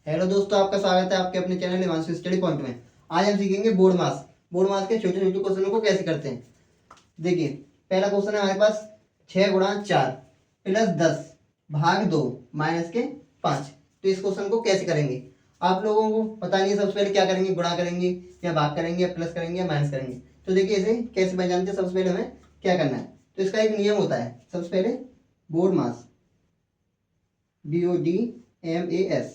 Hello दोस्तों, आपका स्वागत है आपके अपने चैनल हिमांशु स्टडी पॉइंट में। आज हम सीखेंगे बोर्ड मास। बोर्ड मास के छोटे छोटे क्वेश्चनों को कैसे करते हैं। देखिए, पहला क्वेश्चन है हमारे पास 6 गुणा 4 प्लस 10 भाग 2 माइनस के 5। तो इस क्वेश्चन को कैसे करेंगे आप लोगों को पता नहीं है। सबसे पहले क्या करेंगे, गुणा करेंगे या भाग करेंगे या प्लस करेंगे या माइनस करेंगे। तो देखिए इसे कैसे बन जानते हैं। सबसे पहले हमें क्या करना है, तो इसका एक नियम होता है। सबसे पहले बोर्ड मास, BODMAS,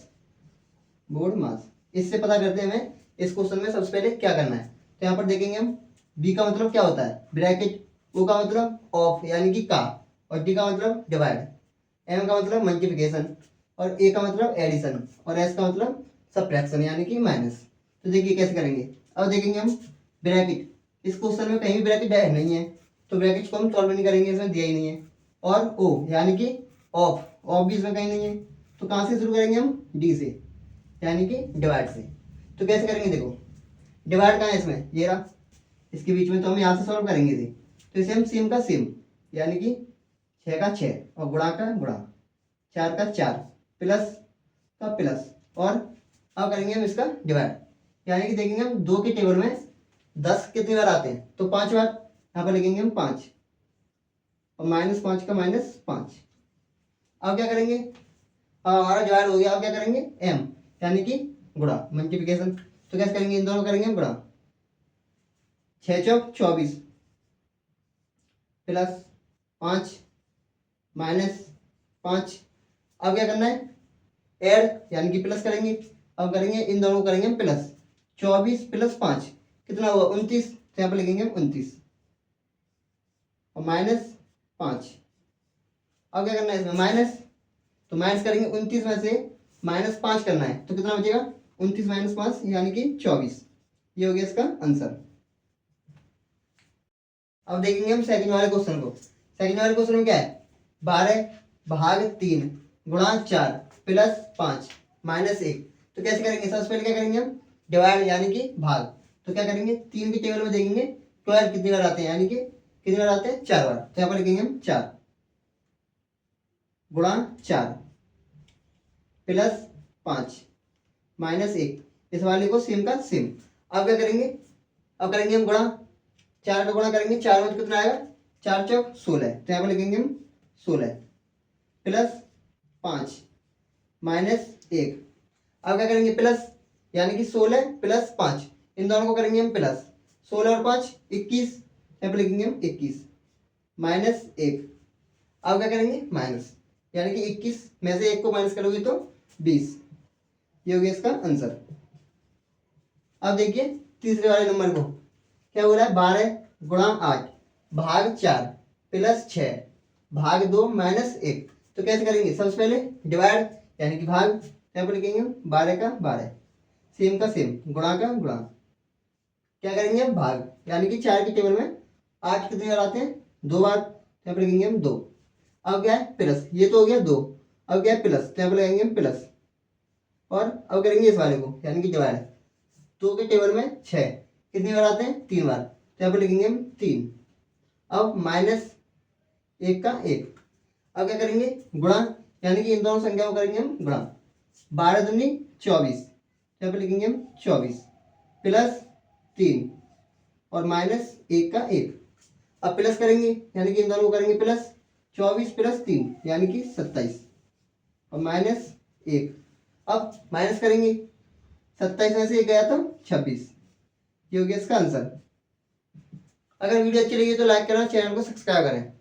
बोर्ड मास, इससे पता करते हैं हमें इस क्वेश्चन में सबसे पहले क्या करना है। तो यहाँ पर देखेंगे हम, बी का मतलब क्या होता है ब्रैकेट, ओ का मतलब ऑफ यानी कि का, और डी का मतलब डिवाइड, एम का मतलब मल्टीप्लिकेशन, और ए का मतलब एडिशन, और एस का मतलब सब्ट्रैक्शन यानी कि माइनस। तो देखिए कैसे करेंगे। अब देखेंगे हम ब्रैकेट, इस क्वेश्चन में कहीं भी ब्रैकेट नहीं है, तो ब्रैकेट को हम सॉल्व नहीं करेंगे, इसमें दिया ही नहीं है। और ओ यानी कि ऑफ, ऑफ भी इसमें कहीं नहीं है, तो कहाँ से शुरू करेंगे हम, डी से यानी कि डिवाइड से। तो कैसे करेंगे, देखो डिवाइड कहाँ है इसमें, ये रहा, इसके बीच में, तो हम यहाँ से सॉल्व करेंगे इसे। तो इसे हम सेम का सेम यानी कि 6 का 6 और गुणा का गुणा, 4 का 4 प्लस का प्लस, और अब करेंगे हम इसका डिवाइड। यानी कि देखेंगे हम 2 के टेबल में 10 कितनी बार आते हैं, तो 5 बार। यहाँ पर लिखेंगे हम 5 और -5 का -5। अब क्या करेंगे, अब हमारा डिवाइड हो गया। अब क्या करेंगे, m यानी कि गुणा, मल्टीप्लिकेशन। तो कैसे करेंगे, इन दोनों करेंगे गुणा, 6 चौक 24 प्लस 5 -5। अब क्या करना है, ऐड यानी कि प्लस करेंगे। अब करेंगे इन दोनों को करेंगे हम प्लस, 24 प्लस 5 कितना हुआ 29। तो यहाँ पर लिखेंगे हम 29 और -5। अब क्या करना है इसमें माइनस, तो माइनस करेंगे 29 में से -5 करना है, तो कितना बचेगा 29 - 5 यानी कि 24। ये हो गया इसका आंसर। अब देखेंगे हम सेकंड वाले क्वेश्चन को। सेकंड वाले क्वेश्चन में क्या है, 12 भाग 3 गुणा 4 प्लस 5 -1। तो कैसे करेंगे, सबसे पहले क्या करेंगे हम, डिवाइड यानी कि भाग। तो क्या करेंगे, 3 की टेबल में देखेंगे 12 कितनी बार आते हैं, यानी कि कितनी बार आते हैं 4 बार। तो यहाँ पर लिखेंगे हम 4 गुणा 4 प्लस 5 -1। इस वाले को सेम का सेम। अब क्या करेंगे, अब करेंगे हम गुणा, 4 का गुणा करेंगे, 4 में कितना आएगा, 4 चौक 16। तो यहाँ पर लिखेंगे हम 16 प्लस 5 -1। अब क्या करेंगे प्लस, यानी कि 16 प्लस 5, इन दोनों को करेंगे हम प्लस, 16 और 5 21। यहाँ पर लिखेंगे हम 21 -1। अब क्या करेंगे माइनस, यानी कि 21 में से 1 को माइनस करोगे तो 20। ये हो गया इसका आंसर। अब देखिए तीसरे वाले नंबर को क्या हो रहा है, 12 गुणा 8 भाग 4 प्लस 6 भाग 2 -1। तो कैसे करेंगे, सबसे पहले डिवाइड यानी कि भाग। यहाँ पर लिखेंगे 12 का 12 सेम का सेम, गुणा का गुणा। क्या करेंगे हम भाग, यानी कि 4 की टेबल में 8 कितनी बार आते हैं, 2 बार। यहाँ पर लिखेंगे हम 2। अब क्या है प्लस, ये तो हो गया 2। अब क्या है प्लस, तो यहाँ पर लगाएंगे हम प्लस, और अब करेंगे इस वाले को यानी कि डिवाइड। 2 के टेबल में 6 कितनी बार आते हैं, 3 बार। तो यहाँ पर लिखेंगे हम 3। अब -1 का 1। अब क्या करेंगे गुणा, यानी कि इन दोनों संख्या को करेंगे हम गुणा, 12 दूनी 24। यहाँ पर लिखेंगे हम 24 प्लस 3 और -1 का 1। अब प्लस करेंगे, यानी कि इन दोनों को करेंगे प्लस, 24 प्लस 3 यानी कि 27 और -1। अब माइनस करेंगे, 27 में से 1 गया तो 26। ये हो गया इसका आंसर। अगर वीडियो अच्छी लगी तो लाइक करना, चैनल को सब्सक्राइब करें।